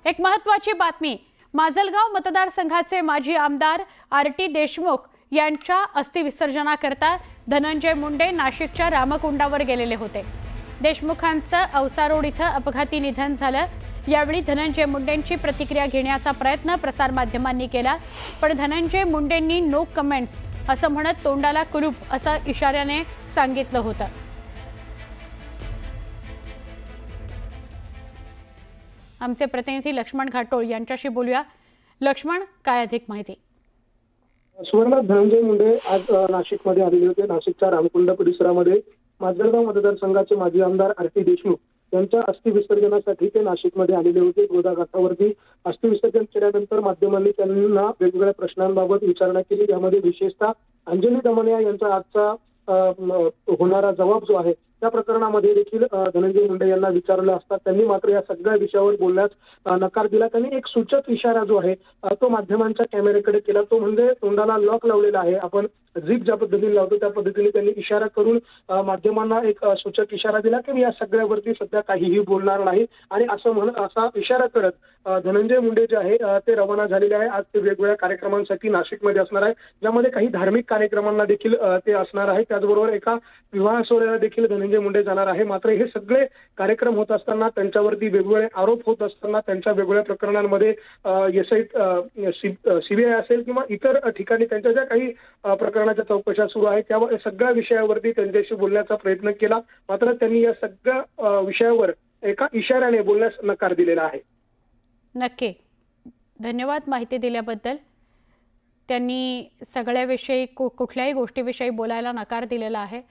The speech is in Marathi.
एक महत्त्वाची बातमी। माजलगाव मतदारसंघाचे माजी आमदार आर.टी. देशमुख यांच्या अस्थि विसर्जनाकरता धनंजय मुंडे नाशिकच्या रामकुंडावर गेलेले होते। देशमुखांचं औसारोड इथं अपघाती निधन झालं। यावेळी धनंजय मुंडेंची प्रतिक्रिया घेण्याचा प्रयत्न प्रसार माध्यमांनी केला, पण धनंजय मुंडेंनी नो कमेंट्स असं म्हणत तोंडाला कुलूप असं इशाऱ्याने सांगितलं होतं। आमचे प्रतिनिधी लक्ष्मण घाटोळ यांच्याशी बोलूया। लक्ष्मण, काय अधिक माहिती? सुवर्ण, धनंजय मुंडे आज नाशिकमध्ये आलेले होते। नाशिकच्या रामकुंड परिसरामध्ये माजलगाव मतदारसंघाचे माजी आमदार आर.टी. देशमुख यांच्या अस्थि विसर्जनासाठी ते नाशिकमध्ये आलेले होते। गोदा घाटावरती अस्थि विसर्जन केल्यानंतर माध्यमांनी त्यांना वेगवेगळ्या प्रश्नांबाबत विचारणा केली। यामध्ये विशेषतः अंजली दमनिया यांचा आजचा होणारा जबाब जो आहे त्या प्रकरणामध्ये देखील धनंजय मुंडे यांना विचारलं असता त्यांनी मात्र या सगळ्या विषयावर बोलण्यास नकार दिला। त्यांनी एक सूचक इशारा जो आहे तो माध्यमांच्या कॅमेऱ्याकडे केला। तो म्हणजे तोंडाला लॉक लावलेला आहे, आपण झिप ज्या पद्धतीने लावतो त्या पद्धतीने त्यांनी इशारा करून माध्यमांना एक सूचक इशारा दिला की मी या सगळ्यावरती सध्या काहीही बोलणार नाही। आणि असा इशारा करत धनंजय मुंडे जे आहे ते रवाना झालेले आहे। आज ते वेगवेगळ्या कार्यक्रमांसाठी नाशिकमध्ये असणार आहे, ज्यामध्ये काही धार्मिक कार्यक्रमांना देखील ते असणार आहे। त्याचबरोबर एका विवाह सोहळ्याला देखील धनंजय मुंडे जाणार आहे। मात्र हे सगळे कार्यक्रम होत असताना त्यांच्यावरती वेगवेगळे आरोप होत असताना त्यांच्या वेगवेगळ्या प्रकरणांमध्ये सीबीआय असेल किंवा इतर ठिकाणी त्यांच्या ज्या काही प्रकरणाच्या चौकशा सुरू आहेत त्या सगळ्या विषयावरती त्यांच्याशी बोलण्याचा प्रयत्न केला। मात्र त्यांनी या सगळ्या विषयावर एका इशाऱ्याने बोलण्यास नकार दिलेला आहे। नक्की, धन्यवाद माहिती दिल्याबद्दल। त्यांनी सगळ्याविषयी कुठल्याही गोष्टीविषयी बोलायला नकार दिलेला आहे।